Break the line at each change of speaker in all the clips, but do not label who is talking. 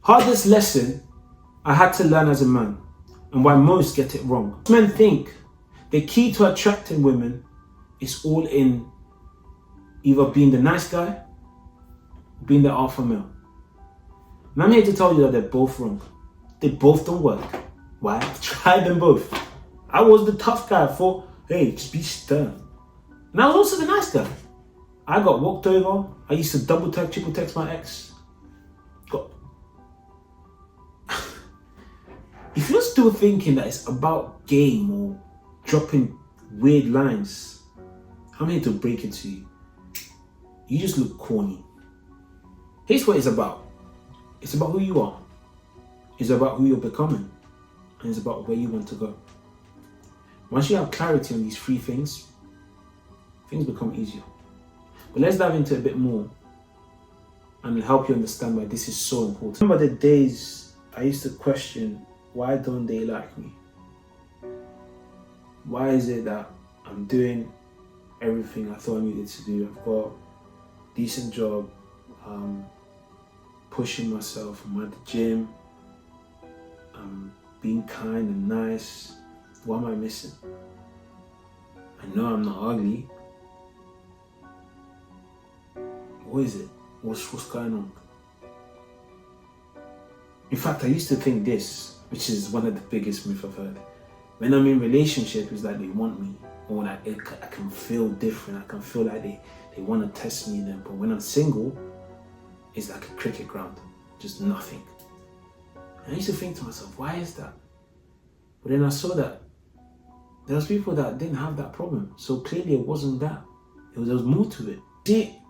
Hardest lesson I had to learn as a man, and why most get it wrong. Men think the key to attracting women is all in either being the nice guy or being the alpha male. And I'm here to tell you that they're both wrong. They both don't work. Why? I've tried them both. I was the tough guy for, hey, just be stern. And I was also the nice guy. I got walked over. I used to double text, triple text my ex. If you're still thinking that it's about game or dropping weird lines, I'm here to break it to you. You just look corny. Here's what it's about. It's about who you are. It's about who you're becoming. And it's about where you want to go. Once you have clarity on these three things, things become easier. But let's dive into it a bit more and help you understand why this is so important. Remember the days I used to question, why don't they like me? Why is it that I'm doing everything I thought I needed to do? I've got a decent job, pushing myself, I'm at the gym, I'm being kind and nice. What am I missing? I know I'm not ugly. What is it? What's going on? In fact, I used to think this, which is one of the biggest myths I've heard. When I'm in relationship, it's like they want me, or like I can feel different. I can feel like they want to test me then. But when I'm single, it's like a cricket ground, just nothing. And I used to think to myself, why is that? But then I saw that there was people that didn't have that problem. So clearly it wasn't that. There was more to it. See,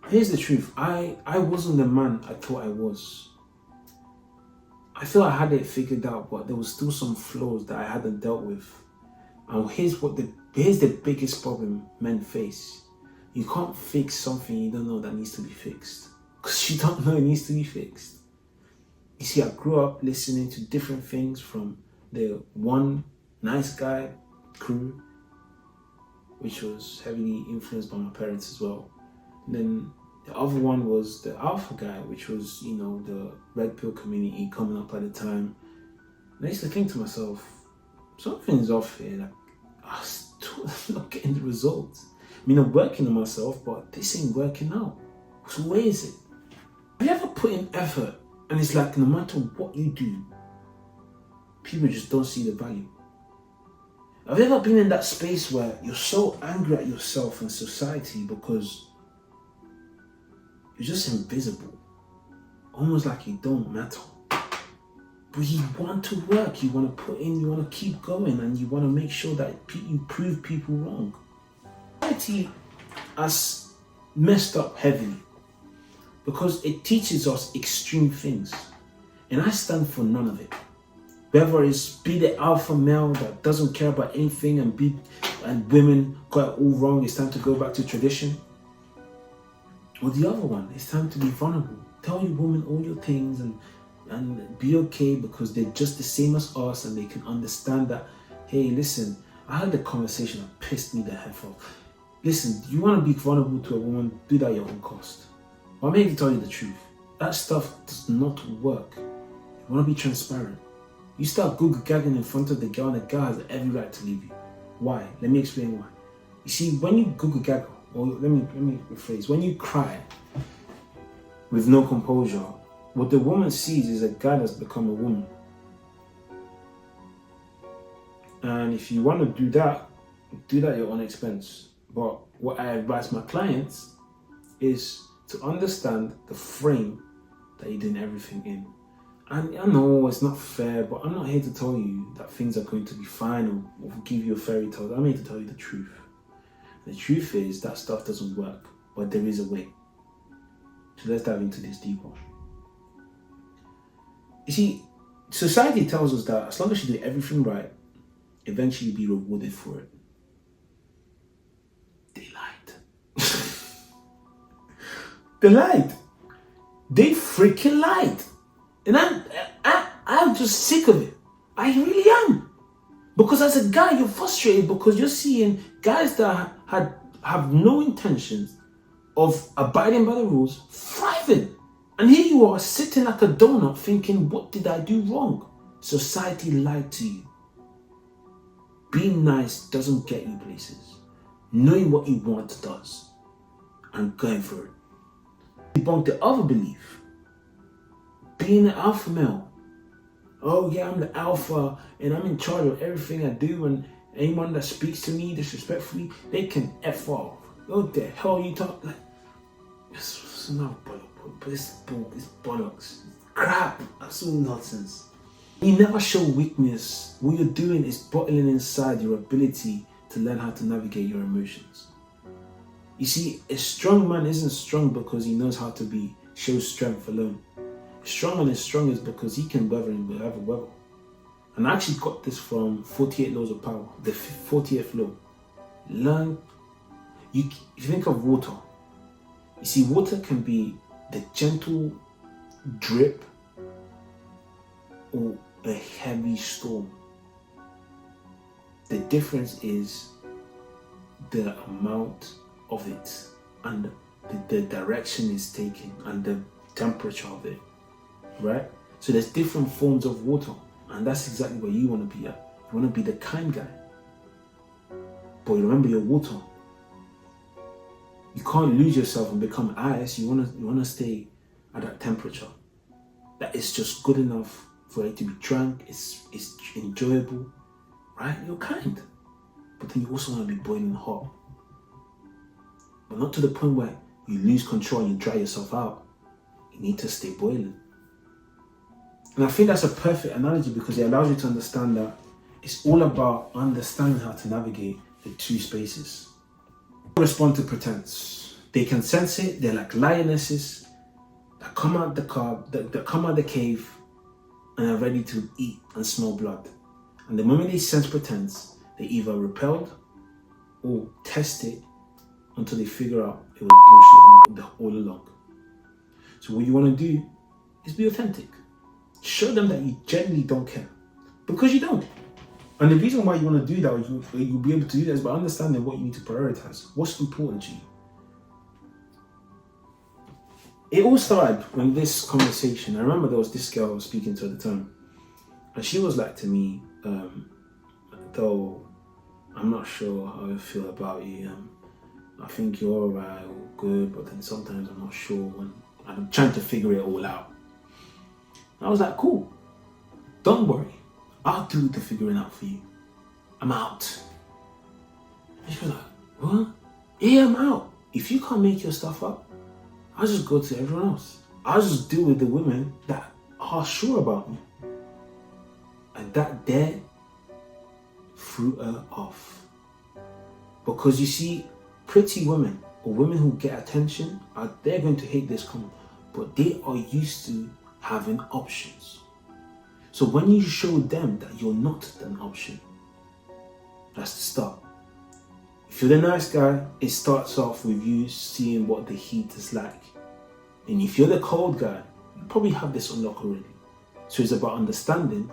here's the truth. I wasn't the man I thought I was. I feel I had it figured out, but there was still some flaws that I hadn't dealt with. And here's the biggest problem men face. You can't fix something you don't know that needs to be fixed. Because you don't know it needs to be fixed. You see, I grew up listening to different things from the one nice guy crew, which was heavily influenced by my parents as well. And then the other one was the alpha guy, which was, the red pill community coming up at the time. And I used to think to myself, something's off here. Like, I'm still not getting the results. I mean, I'm working on myself, but this ain't working out. So where is it? Have you ever put in effort and it's like no matter what you do, people just don't see the value? Have you ever been in that space where you're so angry at yourself and society because you're just invisible, almost like you don't matter? But you want to work, you want to put in, you want to keep going, and you want to make sure that you prove people wrong. Society has messed up heavily because it teaches us extreme things, and I stand for none of it. Whether it's be the alpha male that doesn't care about anything and women got it all wrong, it's time to go back to tradition. Or the other one, it's time to be vulnerable. Tell your woman all your things and be okay because they're just the same as us and they can understand that, hey, listen, I had a conversation that pissed me the heck off. Listen, you want to be vulnerable to a woman, do that at your own cost. But I'm here to tell you the truth. That stuff does not work. You want to be transparent. You start Google gagging in front of the girl and the girl has every right to leave you. Why? Let me explain why. You see, when you Google gag, or let me rephrase, when you cry with no composure, what the woman sees is a guy that's become a woman. And if you want to do that at your own expense. But what I advise my clients is to understand the frame that you're doing everything in. And I know it's not fair, but I'm not here to tell you that things are going to be fine or give you a fairy tale. I'm here to tell you the truth. The truth is that stuff doesn't work, but there is a way. So let's dive into this deeper. You see, society tells us that as long as you do everything right, eventually you'll be rewarded for it. They lied. They lied. They freaking lied. And I'm just sick of it. I really am. Because as a guy, you're frustrated because you're seeing guys that have no intentions of abiding by the rules thriving. And here you are sitting like a donut thinking, what did I do wrong? Society lied to you. Being nice doesn't get you places. Knowing what you want does. And going for it. Debunk the other belief. Being an alpha male. Oh yeah, I'm the alpha and I'm in charge of everything I do, and anyone that speaks to me disrespectfully, they can F off. What the hell you talk like? It's not bollocks, but it's bollocks. It's crap. That's all nonsense. You never show weakness. What you're doing is bottling inside your ability to learn how to navigate your emotions. You see, a strong man isn't strong because he knows how to show strength alone. A strong man is strong is because he can weather in whatever weather. And I actually got this from 48 Laws of Power, the 40th law. If you think of water, you see, water can be the gentle drip or a heavy storm. The difference is the amount of it and the direction it's taking and the temperature of it, right? So there's different forms of water, and that's exactly where you want to be at. You want to be the kind guy, but remember your water. You can't lose yourself and become ice. You want to stay at that temperature that is just good enough for it to be drunk. It's enjoyable, right? You're kind, but then you also want to be boiling hot, but not to the point where you lose control and you dry yourself out. You need to stay boiling. And I think that's a perfect analogy because it allows you to understand that it's all about understanding how to navigate the two spaces. Respond to pretense. They can sense it. They're like lionesses that come out that come out the cave and are ready to eat and smell blood. And the moment they sense pretense, they either repelled or test it until they figure out it was bullshit all along. So what you want to do is be authentic. Show them that you genuinely don't care, because you don't. And the reason why you want to do that, or you'll be able to do that, is by understanding what you need to prioritize. What's important to you? It all started when this conversation, I remember there was this girl I was speaking to at the time, and she was like to me, though I'm not sure how I feel about you. I think you're alright or good, but then sometimes I'm not sure, and I'm trying to figure it all out. And I was like, cool, don't worry, I'll do the figuring out for you. I'm out. And she was like, what? Yeah, I'm out. If you can't make your stuff up, I'll just go to everyone else. I'll just deal with the women that are sure about me. And that there threw her off. Because you see, pretty women or women who get attention, they're going to hate this comment, but they are used to having options. So when you show them that you're not an option, that's the start. If you're the nice guy, it starts off with you seeing what the heat is like. And if you're the cold guy, you probably have this unlocked already. So it's about understanding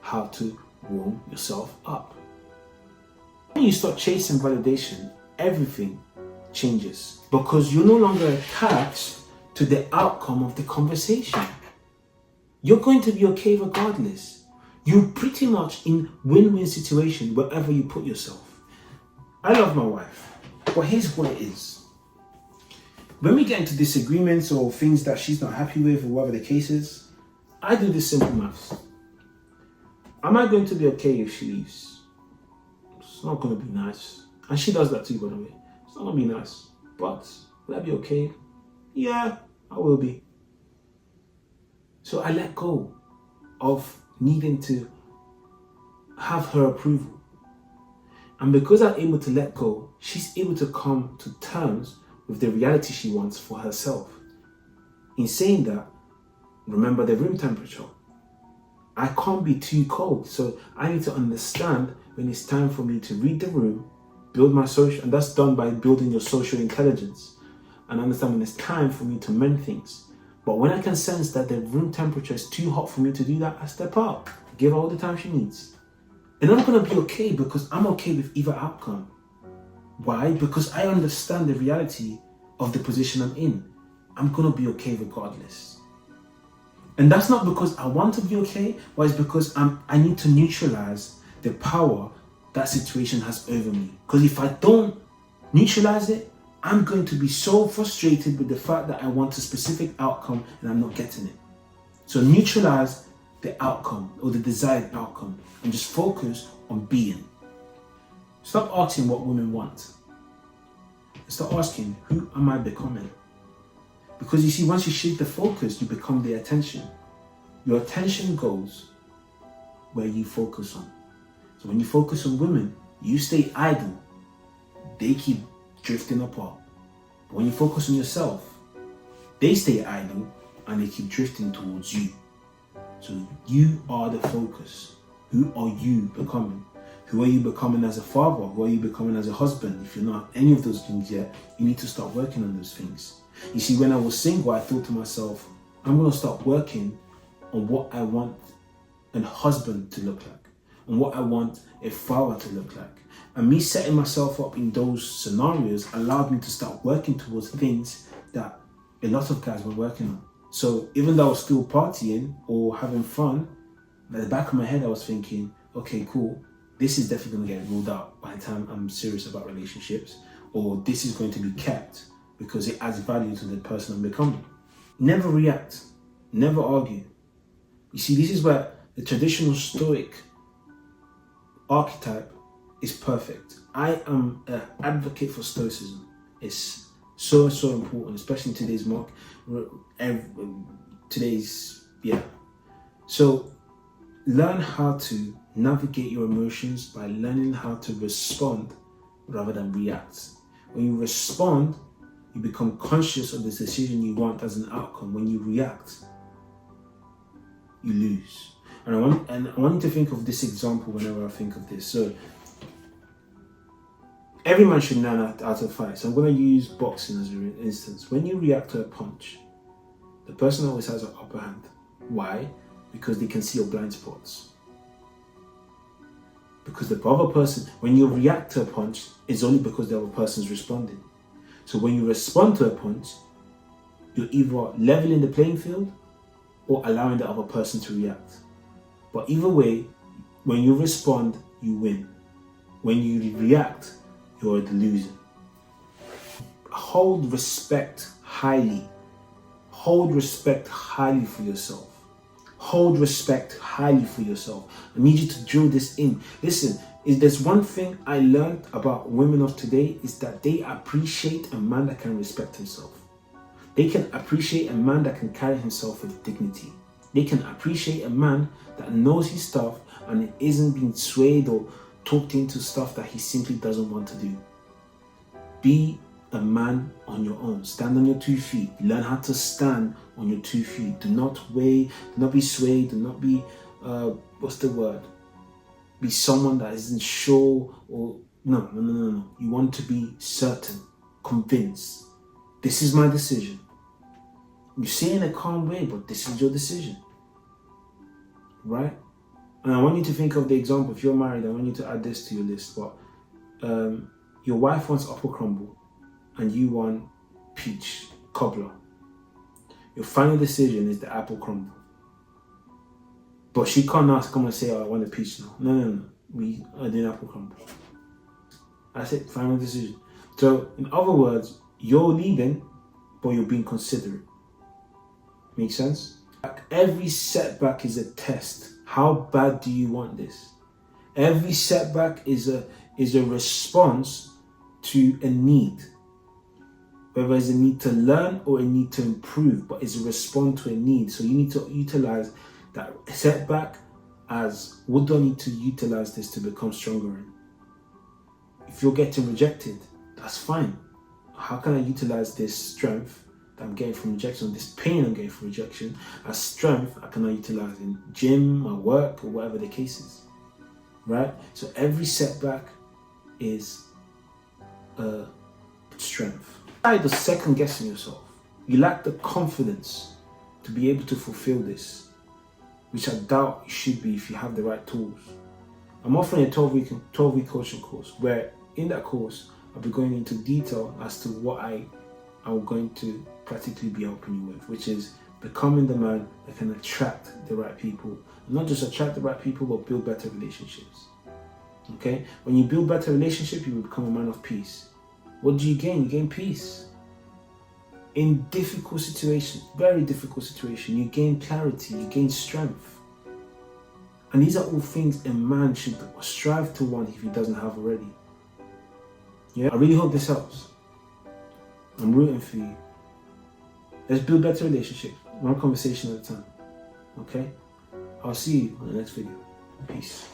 how to warm yourself up. When you start chasing validation, everything changes because you're no longer attached to the outcome of the conversation. You're going to be okay regardless. You're pretty much in win-win situation wherever you put yourself. I love my wife, but here's what it is. When we get into disagreements or things that she's not happy with or whatever the case is, I do this simple maths. Am I going to be okay if she leaves? It's not going to be nice. And she does that too, by the way. It's not going to be nice. But will I be okay? Yeah, I will be. So I let go of needing to have her approval. And because I'm able to let go, she's able to come to terms with the reality she wants for herself. In saying that, remember the room temperature. I can't be too cold, so I need to understand when it's time for me to read the room, build my social, and that's done by building your social intelligence, and understand when it's time for me to mend things. But when I can sense that the room temperature is too hot for me to do that, I step out, give her all the time she needs. And I'm gonna be okay because I'm okay with either outcome. Why? Because I understand the reality of the position I'm in. I'm gonna be okay regardless. And that's not because I want to be okay, but it's because I need to neutralize the power that situation has over me. Because if I don't neutralize it, I'm going to be so frustrated with the fact that I want a specific outcome and I'm not getting it. So neutralize the outcome or the desired outcome and just focus on being. Stop asking what women want. Start asking, who am I becoming? Because you see, once you shift the focus, you become the attention. Your attention goes where you focus on. So when you focus on women, you stay idle. They keep drifting apart. But when you focus on yourself, they stay idle and they keep drifting towards you. So you are the focus. Who are you becoming? Who are you becoming as a father? Who are you becoming as a husband? If you're not any of those things yet, you need to start working on those things. You see, when I was single, I thought to myself, I'm going to start working on what I want a husband to look like, and what I want a father to look like. And me setting myself up in those scenarios allowed me to start working towards things that a lot of guys were working on. So even though I was still partying or having fun, at the back of my head I was thinking, okay, cool, this is definitely going to get ruled out by the time I'm serious about relationships, or this is going to be kept because it adds value to the person I'm becoming. Never react, never argue. You see, this is where the traditional Stoic archetype is perfect. I am an advocate for Stoicism. It's so important, especially in today's So learn how to navigate your emotions by learning how to respond rather than react. When you respond, you become conscious of the decision you want as an outcome. When you react, you lose. And I want you to think of this example whenever I think of this. So every man should learn how to fight. So I'm going to use boxing as an instance. When you react to a punch, the person always has an upper hand. Why? Because they can see your blind spots. Because the other person, when you react to a punch, it's only because the other person's responding. So when you respond to a punch, you're either leveling the playing field or allowing the other person to react. But either way, when you respond, you win. When you react, you're the loser. Hold respect highly. Hold respect highly for yourself. Hold respect highly for yourself. I need you to drill this in. Listen, if there's one thing I learned about women of today, is that they appreciate a man that can respect himself. They can appreciate a man that can carry himself with dignity. They can appreciate a man that knows his stuff and isn't being swayed or talked into stuff that he simply doesn't want to do. Be a man on your own. Stand on your 2 feet. Learn how to stand on your 2 feet. Do not be swayed. Do not be, be someone that isn't sure or, no. You want to be certain, convinced. This is my decision. You say it in a calm way, but this is your decision. Right? And I want you to think of the example. If you're married, I want you to add this to your list. But your wife wants apple crumble and you want peach cobbler. Your final decision is the apple crumble. But she can't come and say, oh, I want a peach now. No. We are doing apple crumble. That's it, final decision. So, in other words, you're leading, but you're being considerate. Make sense? Every setback is a test. How bad do you want this? Every setback is a response to a need. Whether it's a need to learn or a need to improve, but it's a response to a need. So you need to utilize that setback as, what do I need to utilize this to become stronger in? If you're getting rejected, that's fine. How can I utilize this strength that I'm getting from rejection, this pain I'm getting from rejection, as strength I can utilize in gym, my work, or whatever the case is, right? So every setback is a strength. Either second guessing yourself. You lack the confidence to be able to fulfill this, which I doubt you should be if you have the right tools. I'm offering a 12-week coaching course where in that course I'll be going into detail as to what I'm going to practically be helping you with, which is becoming the man that can attract the right people. And not just attract the right people, but build better relationships. Okay? When you build better relationships, you will become a man of peace. What do you gain? You gain peace. In difficult situations, very difficult situations, you gain clarity, you gain strength. And these are all things a man should strive to want if he doesn't have already. Yeah, I really hope this helps. I'm rooting for you. Let's build better relationships, one conversation at a time. Okay? I'll see you on the next video. Peace.